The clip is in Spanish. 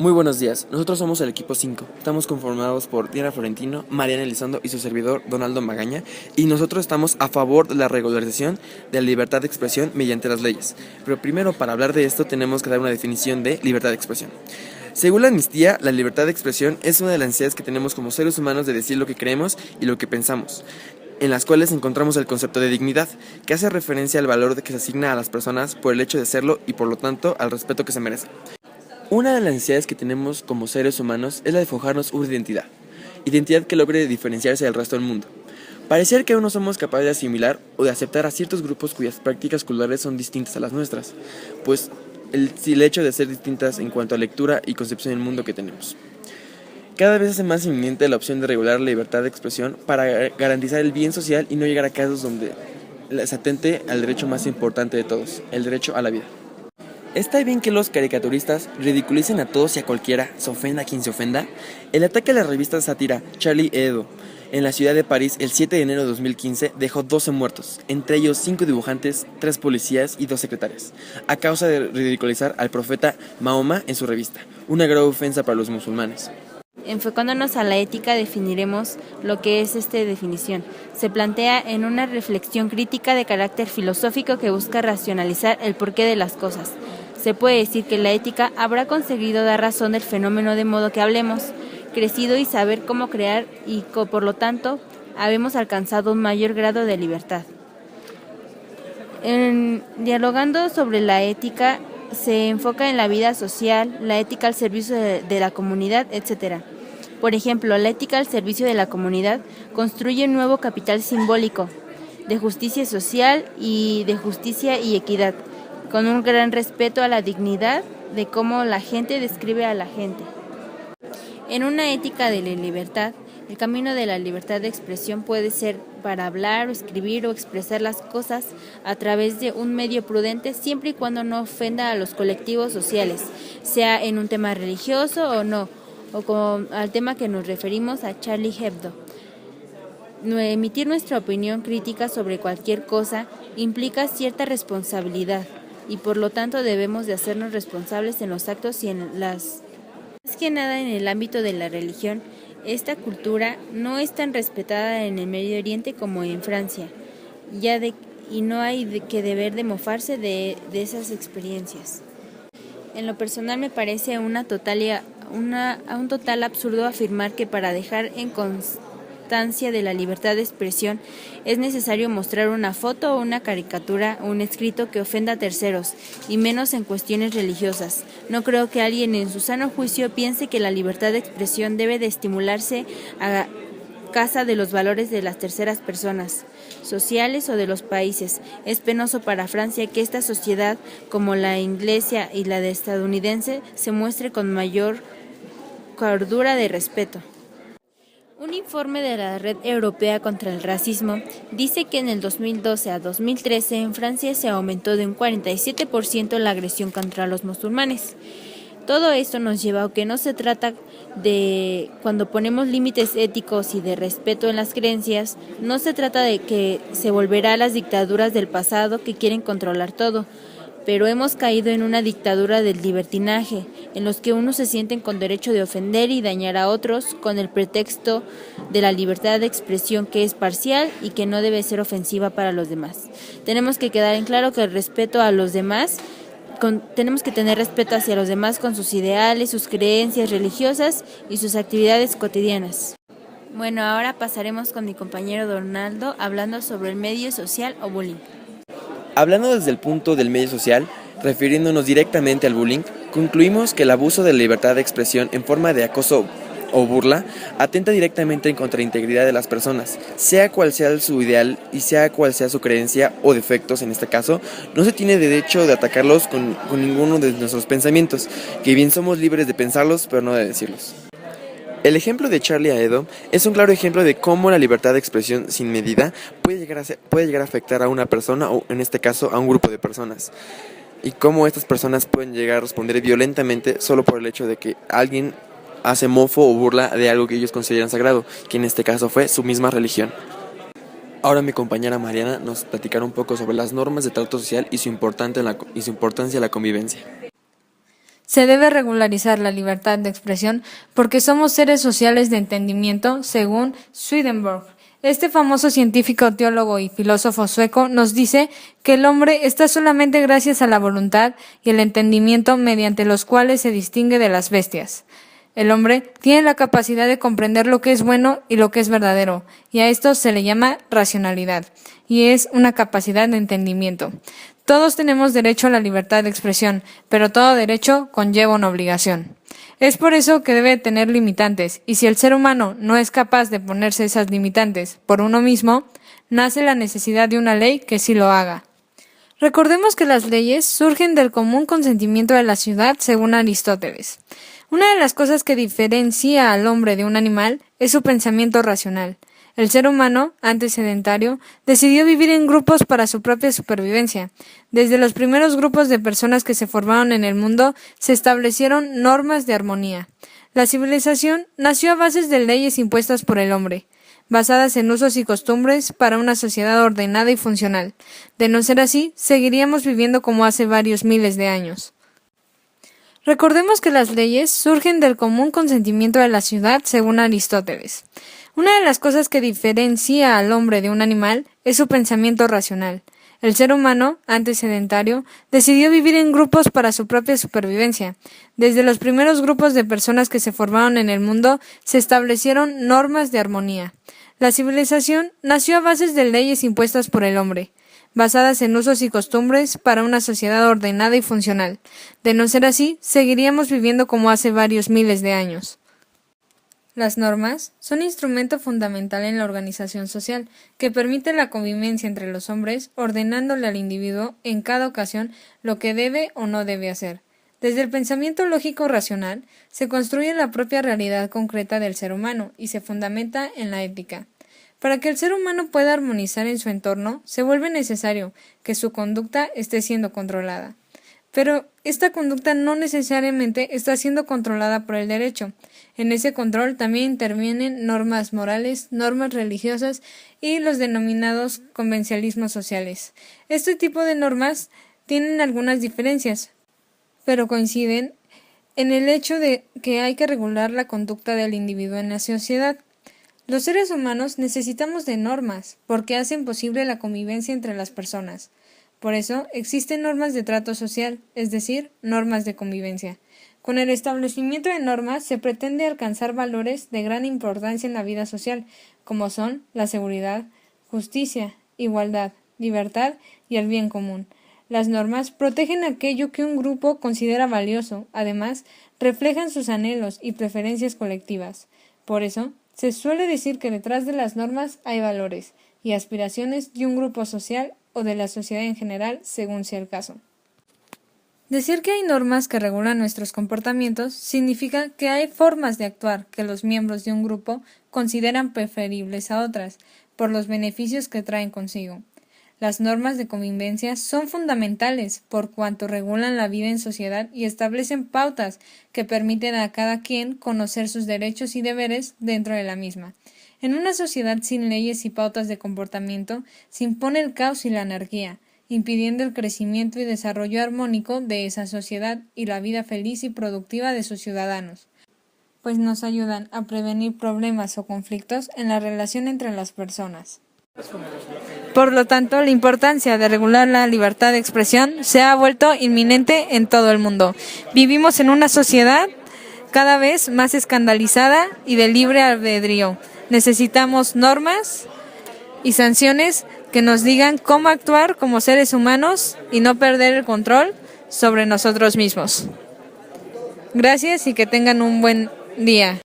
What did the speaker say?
Muy buenos días, nosotros somos el equipo 5, estamos conformados por Diana Florentino, Mariana Elizondo y su servidor Donaldo Magaña, y nosotros estamos a favor de la regularización de la libertad de expresión mediante las leyes. Pero primero, para hablar de esto, tenemos que dar una definición de libertad de expresión. Según la amnistía, la libertad de expresión es una de las necesidades que tenemos como seres humanos de decir lo que creemos y lo que pensamos, en las cuales encontramos el concepto de dignidad, que hace referencia al valor que se asigna a las personas por el hecho de serlo y por lo tanto al respeto que se merecen. Una de las necesidades que tenemos como seres humanos es la de forjarnos una identidad que logre diferenciarse del resto del mundo. Parecer que aún no somos capaces de asimilar o de aceptar a ciertos grupos cuyas prácticas culturales son distintas a las nuestras, pues el hecho de ser distintas en cuanto a lectura y concepción del mundo que tenemos. Cada vez es más inminente la opción de regular la libertad de expresión para garantizar el bien social y no llegar a casos donde se atente al derecho más importante de todos, el derecho a la vida. ¿Está bien que los caricaturistas ridiculicen a todos y a cualquiera, se ofenda a quien se ofenda? El ataque a la revista sátira Charlie Hebdo en la ciudad de París el 7 de enero de 2015 dejó 12 muertos, entre ellos 5 dibujantes, 3 policías y 2 secretarias, a causa de ridiculizar al profeta Mahoma en su revista, una grave ofensa para los musulmanes. Enfocándonos a la ética, definiremos lo que es esta definición. Se plantea en una reflexión crítica de carácter filosófico que busca racionalizar el porqué de las cosas. Se puede decir que la ética habrá conseguido dar razón del fenómeno de modo que hablemos, crecido y saber cómo crear y por lo tanto habemos alcanzado un mayor grado de libertad. Dialogando sobre la ética, se enfoca en la vida social, la ética al servicio de la comunidad, etc. Por ejemplo, la ética al servicio de la comunidad construye un nuevo capital simbólico de justicia social y de justicia y equidad, con un gran respeto a la dignidad de cómo la gente describe a la gente. En una ética de la libertad, el camino de la libertad de expresión puede ser para hablar o escribir o expresar las cosas a través de un medio prudente siempre y cuando no ofenda a los colectivos sociales, sea en un tema religioso o no, o como al tema que nos referimos a Charlie Hebdo. Emitir nuestra opinión crítica sobre cualquier cosa implica cierta responsabilidad y por lo tanto debemos de hacernos responsables en los actos y en las... Más que nada en el ámbito de la religión, esta cultura no es tan respetada en el Medio Oriente como en Francia, y no hay que deber de mofarse de esas experiencias. En lo personal me parece un total absurdo afirmar que para dejar en constancia de la libertad de expresión es necesario mostrar una foto o una caricatura o un escrito que ofenda a terceros, y menos en cuestiones religiosas. No creo que alguien en su sano juicio piense que la libertad de expresión debe de estimularse a casa de los valores de las terceras personas, sociales o de los países. Es penoso para Francia que esta sociedad, como la inglesa y la estadounidense, se muestre con mayor cordura de respeto. Un informe de la Red Europea contra el Racismo dice que en el 2012 a 2013 en Francia se aumentó de un 47% la agresión contra los musulmanes. Todo esto nos lleva a que no se trata de, cuando ponemos límites éticos y de respeto en las creencias, no se trata de que se volverá a las dictaduras del pasado que quieren controlar todo, pero hemos caído en una dictadura del libertinaje, en los que unos se sienten con derecho de ofender y dañar a otros con el pretexto de la libertad de expresión que es parcial y que no debe ser ofensiva para los demás. Tenemos que quedar en claro que el respeto a los demás, tenemos que tener respeto hacia los demás con sus ideales, sus creencias religiosas y sus actividades cotidianas. Bueno, ahora pasaremos con mi compañero Donaldo hablando sobre el medio social o bullying. Hablando desde el punto del medio social, refiriéndonos directamente al bullying, concluimos que el abuso de la libertad de expresión en forma de acoso o burla atenta directamente en contra de la integridad de las personas, sea cual sea su ideal y sea cual sea su creencia o defectos en este caso. No se tiene derecho de atacarlos con ninguno de nuestros pensamientos, que bien somos libres de pensarlos pero no de decirlos. El ejemplo de Charlie Hebdo es un claro ejemplo de cómo la libertad de expresión sin medida puede llegar a afectar a una persona o en este caso a un grupo de personas, y cómo estas personas pueden llegar a responder violentamente solo por el hecho de que alguien hace mofo o burla de algo que ellos consideran sagrado, que en este caso fue su misma religión. Ahora mi compañera Mariana nos platicará un poco sobre las normas de trato social y su importancia en la convivencia. se debe regularizar la libertad de expresión porque somos seres sociales de entendimiento, según Swedenborg. Este famoso científico, teólogo y filósofo sueco nos dice que el hombre está solamente gracias a la voluntad y el entendimiento mediante los cuales se distingue de las bestias. El hombre tiene la capacidad de comprender lo que es bueno y lo que es verdadero, y a esto se le llama racionalidad, y es una capacidad de entendimiento. Todos tenemos derecho a la libertad de expresión, pero todo derecho conlleva una obligación. Es por eso que debe tener limitantes, y si el ser humano no es capaz de ponerse esas limitantes por uno mismo, nace la necesidad de una ley que sí lo haga. Recordemos que las leyes surgen del común consentimiento de la ciudad, según Aristóteles. Una de las cosas que diferencia al hombre de un animal es su pensamiento racional. El ser humano, antes sedentario, decidió vivir en grupos para su propia supervivencia. Desde los primeros grupos de personas que se formaron en el mundo, se establecieron normas de armonía. La civilización nació a bases de leyes impuestas por el hombre, basadas en usos y costumbres para una sociedad ordenada y funcional. De no ser así, seguiríamos viviendo como hace varios miles de años. Recordemos que las leyes surgen del común consentimiento de la ciudad, según Aristóteles. Una de las cosas que diferencia al hombre de un animal es su pensamiento racional. El ser humano, antes sedentario, decidió vivir en grupos para su propia supervivencia. Desde los primeros grupos de personas que se formaron en el mundo, se establecieron normas de armonía. La civilización nació a bases de leyes impuestas por el hombre, basadas en usos y costumbres para una sociedad ordenada y funcional. De no ser así, seguiríamos viviendo como hace varios miles de años. Las normas son instrumento fundamental en la organización social, que permite la convivencia entre los hombres, ordenándole al individuo en cada ocasión lo que debe o no debe hacer. Desde el pensamiento lógico racional, se construye la propia realidad concreta del ser humano y se fundamenta en la ética. Para que el ser humano pueda armonizar en su entorno, se vuelve necesario que su conducta esté siendo controlada. Pero esta conducta no necesariamente está siendo controlada por el derecho. En ese control también intervienen normas morales, normas religiosas y los denominados convencionalismos sociales. Este tipo de normas tienen algunas diferencias, pero coinciden en el hecho de que hay que regular la conducta del individuo en la sociedad. Los seres humanos necesitamos de normas porque hacen posible la convivencia entre las personas. Por eso existen normas de trato social, es decir, normas de convivencia. Con el establecimiento de normas se pretende alcanzar valores de gran importancia en la vida social, como son la seguridad, justicia, igualdad, libertad y el bien común. Las normas protegen aquello que un grupo considera valioso, además, reflejan sus anhelos y preferencias colectivas. Por eso, se suele decir que detrás de las normas hay valores y aspiraciones de un grupo social o de la sociedad en general, según sea el caso. Decir que hay normas que regulan nuestros comportamientos significa que hay formas de actuar que los miembros de un grupo consideran preferibles a otras, por los beneficios que traen consigo. Las normas de convivencia son fundamentales por cuanto regulan la vida en sociedad y establecen pautas que permiten a cada quien conocer sus derechos y deberes dentro de la misma. En una sociedad sin leyes y pautas de comportamiento se impone el caos y la anarquía, impidiendo el crecimiento y desarrollo armónico de esa sociedad y la vida feliz y productiva de sus ciudadanos, pues nos ayudan a prevenir problemas o conflictos en la relación entre las personas. Por lo tanto, la importancia de regular la libertad de expresión se ha vuelto inminente en todo el mundo. Vivimos en una sociedad cada vez más escandalizada y de libre albedrío. Necesitamos normas y sanciones que nos digan cómo actuar como seres humanos y no perder el control sobre nosotros mismos. Gracias y que tengan un buen día.